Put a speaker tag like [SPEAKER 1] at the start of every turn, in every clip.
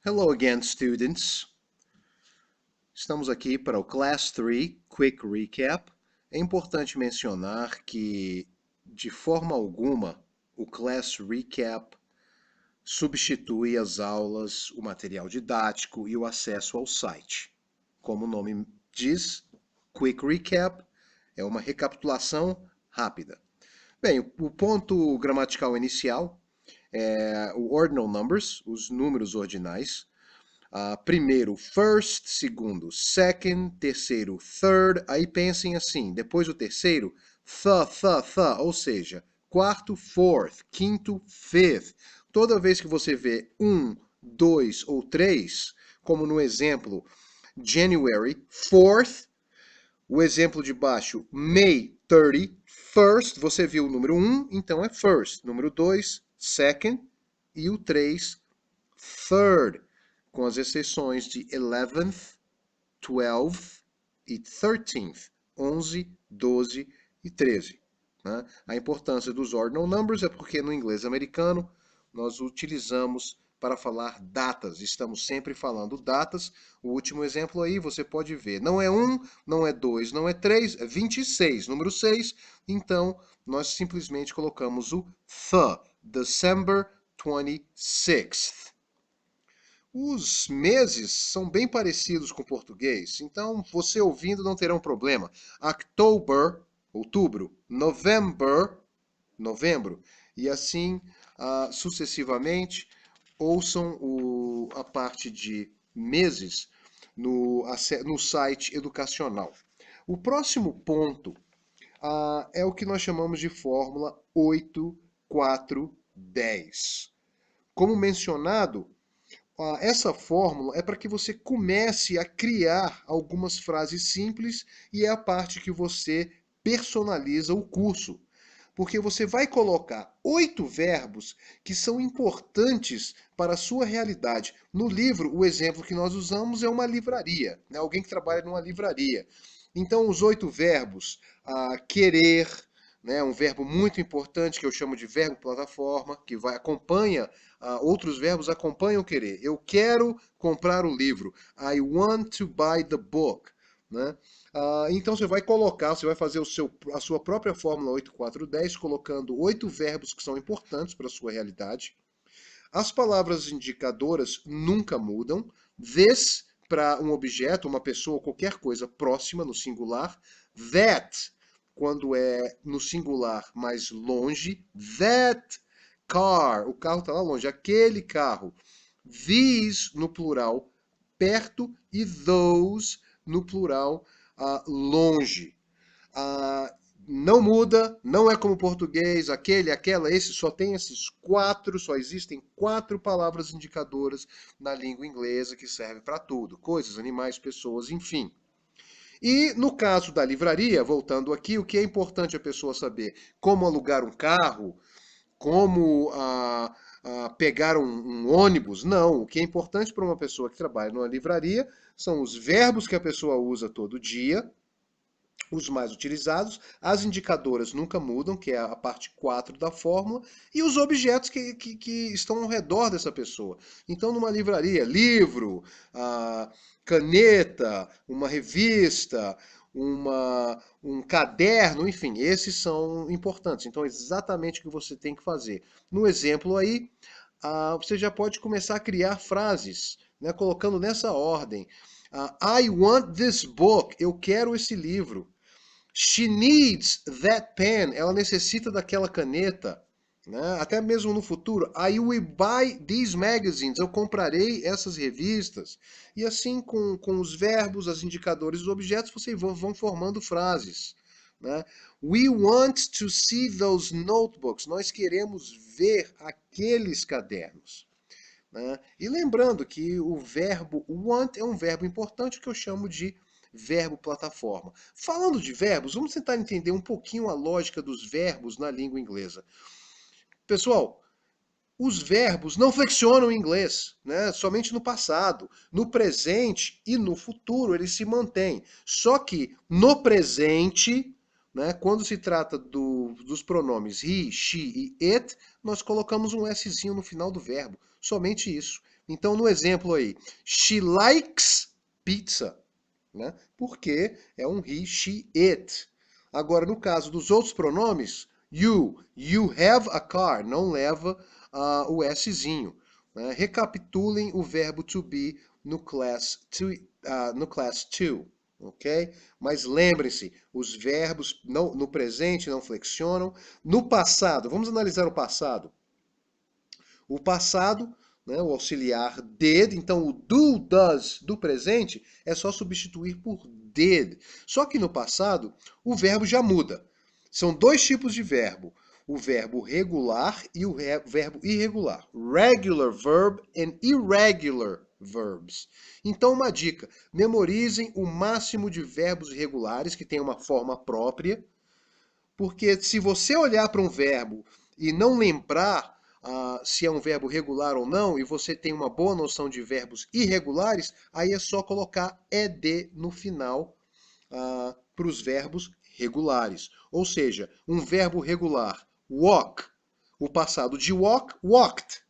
[SPEAKER 1] Hello again, students. Estamos aqui para o Class 3 Quick Recap. É importante mencionar que, de forma alguma, o Class Recap substitui as aulas, o material didático e o acesso ao site. Como o nome diz, Quick Recap é uma recapitulação rápida. Bem, o ponto gramatical inicial é o ordinal numbers, os números ordinais. Primeiro, first, segundo, second, terceiro, third. Aí pensem assim, depois o terceiro, ou seja, quarto, fourth, quinto, fifth. Toda vez que você vê um, dois ou três, como no exemplo January 4th, o exemplo de baixo, May 31st, você viu o número 1, então é first. Número 2, second. E o 3, third, com as exceções de 11th, 12th e 13th, 11, 12 e 13. Né? A importância dos ordinal numbers é porque no inglês americano nós utilizamos para falar datas. Estamos sempre falando datas. O último exemplo aí você pode ver. Não é 1, não é 2, não é 3, é 26, número 6. Então, nós simplesmente colocamos o December 26th. Os meses são bem parecidos com o português, então você ouvindo não terá um problema. October, outubro, November, novembro, e assim sucessivamente. Ouçam a parte de meses no site educacional. O próximo ponto é o que nós chamamos de fórmula 8-4-10. Como mencionado, essa fórmula é para que você comece a criar algumas frases simples e é a parte que você personaliza o curso. Porque você vai colocar 8 verbos que são importantes para a sua realidade. No livro, o exemplo que nós usamos é uma livraria, né? Alguém que trabalha numa livraria. Então, os 8 verbos, querer, né? Um verbo muito importante que eu chamo de verbo plataforma, que acompanha, outros verbos acompanham o querer. Eu quero comprar o livro. I want to buy the book. Né? Então você vai colocar, você vai fazer a sua própria fórmula 8-4-10, colocando 8 verbos que são importantes para a sua realidade. As palavras indicadoras nunca mudam. This para um objeto, uma pessoa, qualquer coisa próxima no singular. That quando é no singular mais longe. That car, o carro está lá longe, aquele carro. These no plural, perto, e those no plural, longe. Não muda, não é como português, aquele, aquela, esse, só tem esses 4, só existem 4 palavras indicadoras na língua inglesa que servem para tudo, coisas, animais, pessoas, enfim. E no caso da livraria, voltando aqui, o que é importante a pessoa saber? Como alugar um carro, como pegar um ônibus. Não, o que é importante para uma pessoa que trabalha numa livraria são os verbos que a pessoa usa todo dia, os mais utilizados, as indicadoras nunca mudam, que é a parte 4 da fórmula, e os objetos que estão ao redor dessa pessoa. Então, numa livraria, livro, caneta, uma revista, um caderno, enfim, esses são importantes. Então, é exatamente o que você tem que fazer. No exemplo aí, você já pode começar a criar frases, né, colocando nessa ordem. I want this book. Eu quero esse livro. She needs that pen. Ela necessita daquela caneta. Né? Até mesmo no futuro. I will buy these magazines. Eu comprarei essas revistas. E assim, com os verbos, os indicadores, os objetos, vocês vão formando frases. Né? We want to see those notebooks. Nós queremos ver aqueles cadernos. Né? E lembrando que o verbo want é um verbo importante que eu chamo de verbo plataforma. Falando de verbos, vamos tentar entender um pouquinho a lógica dos verbos na língua inglesa. Pessoal, os verbos não flexionam em inglês, né? Somente no passado. No presente e no futuro eles se mantêm. Só que no presente, né, quando se trata dos pronomes he, she e it, nós colocamos um Szinho no final do verbo. Somente isso. Então, no exemplo aí, she likes pizza, né? Porque é um he, she, it. Agora, no caso dos outros pronomes, you have a car, não leva o szinho. Né? Recapitulem o verbo to be no class 2, ok? Mas lembrem-se, os verbos no presente não flexionam. No passado, vamos analisar o passado. O passado, né, o auxiliar did, então o do, does do presente é só substituir por did. Só que no passado, o verbo já muda. São dois tipos de verbo. O verbo regular e o verbo irregular. Regular verb and irregular verbs. Então, uma dica: memorizem o máximo de verbos irregulares que têm uma forma própria, porque se você olhar para um verbo e não lembrar se é um verbo regular ou não, e você tem uma boa noção de verbos irregulares, aí é só colocar ed no final para os verbos regulares. Ou seja, um verbo regular, walk, o passado de walk, walked.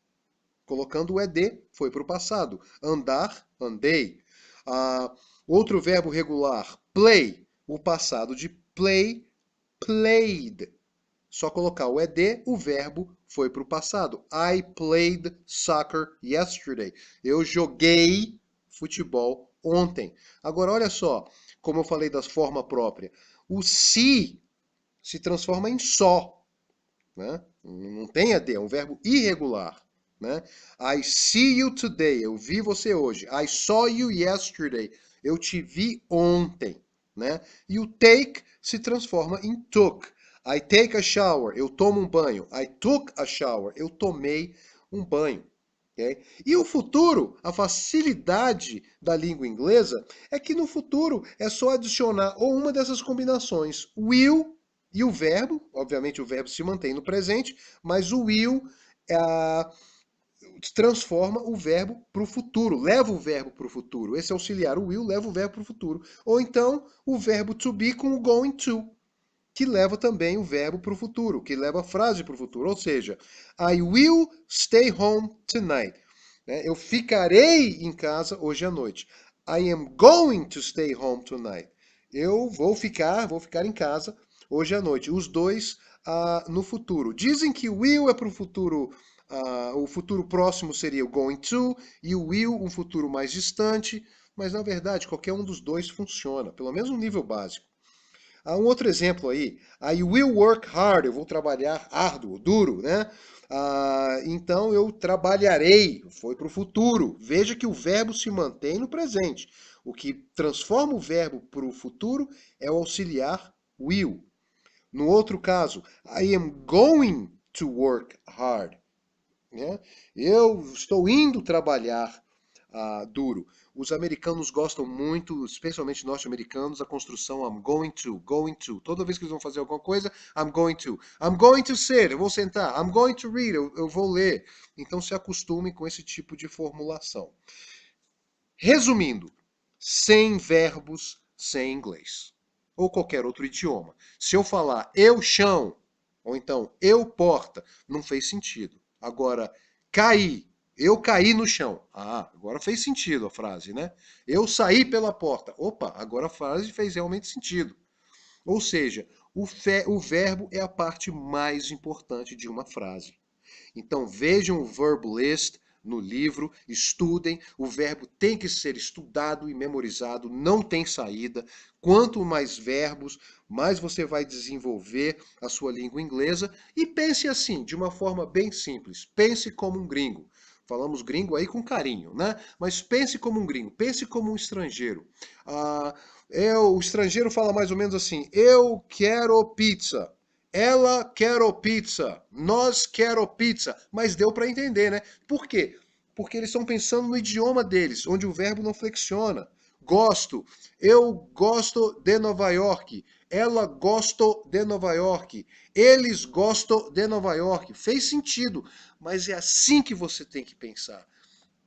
[SPEAKER 1] Colocando o ed, foi para o passado. Andar, andei. Outro verbo regular, play, o passado de play, played. Só colocar o ed, o verbo foi para o passado. I played soccer yesterday. Eu joguei futebol ontem. Agora, olha só, como eu falei das forma própria. O se transforma em só. Né? Não tem ed, é um verbo irregular. Né? I see you today. Eu vi você hoje. I saw you yesterday. Eu te vi ontem. Né? E o take se transforma em took. I take a shower. Eu tomo um banho. I took a shower. Eu tomei um banho. Okay? E o futuro, a facilidade da língua inglesa é que no futuro é só adicionar ou uma dessas combinações, will e o verbo, obviamente o verbo se mantém no presente, mas o will transforma o verbo para o futuro, leva o verbo para o futuro. Esse auxiliar, o will, leva o verbo para o futuro. Ou então o verbo to be com o going to, que leva também o verbo para o futuro, que leva a frase para o futuro. Ou seja, I will stay home tonight. Eu ficarei em casa hoje à noite. I am going to stay home tonight. Eu vou ficar em casa hoje à noite. Os dois no futuro. Dizem que will é para o futuro. O futuro próximo seria o going to e o will um futuro mais distante, mas na verdade qualquer um dos dois funciona, pelo menos no nível básico. Há um outro exemplo aí. I will work hard. Eu vou trabalhar árduo, duro, né? Então eu trabalharei. Foi para o futuro. Veja que o verbo se mantém no presente. O que transforma o verbo para o futuro é o auxiliar will. No outro caso, I am going to work hard. Né? Eu estou indo trabalhar duro. Os americanos gostam muito, especialmente norte-americanos, da construção I'm going to, going to. Toda vez que eles vão fazer alguma coisa, I'm going to. I'm going to sit, eu vou sentar. I'm going to read, eu vou ler. Então se acostume com esse tipo de formulação. Resumindo, sem verbos, sem inglês. Ou qualquer outro idioma. Se eu falar eu chão, ou então eu porta, não fez sentido. Agora, caí. Eu caí no chão. Agora fez sentido a frase, né? Eu saí pela porta. Opa, agora a frase fez realmente sentido. Ou seja, o verbo é a parte mais importante de uma frase. Então vejam o verb list no livro, estudem. O verbo tem que ser estudado e memorizado, não tem saída. Quanto mais verbos, mais você vai desenvolver a sua língua inglesa. E pense assim, de uma forma bem simples. Pense como um gringo. Falamos gringo aí com carinho, né? Mas pense como um gringo, pense como um estrangeiro. O estrangeiro fala mais ou menos assim: eu quero pizza. Ela quero pizza. Nós quero pizza. Mas deu para entender, né? Por quê? Porque eles estão pensando no idioma deles, onde o verbo não flexiona. Gosto. Eu gosto de Nova York. Ela gosta de Nova York. Eles gostam de Nova York. Fez sentido, mas é assim que você tem que pensar.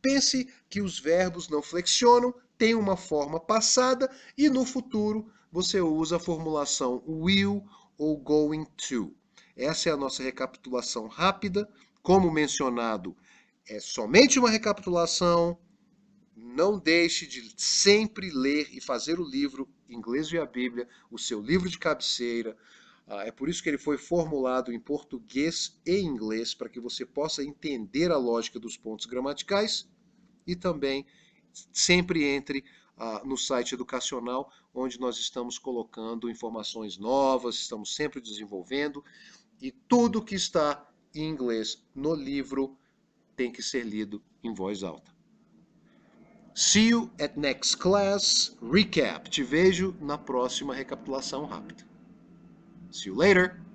[SPEAKER 1] Pense que os verbos não flexionam, têm uma forma passada e no futuro você usa a formulação will ou going to. Essa é a nossa recapitulação rápida. Como mencionado, É somente uma recapitulação. Não deixe de sempre ler e fazer o livro Inglês e a Bíblia, o seu livro de cabeceira. É por isso que ele foi formulado em português e inglês, para que você possa entender a lógica dos pontos gramaticais e também sempre entre no site educacional, onde nós estamos colocando informações novas, estamos sempre desenvolvendo e tudo que está em inglês no livro tem que ser lido em voz alta. See you at next class recap. Te vejo na próxima recapitulação rápida. See you later.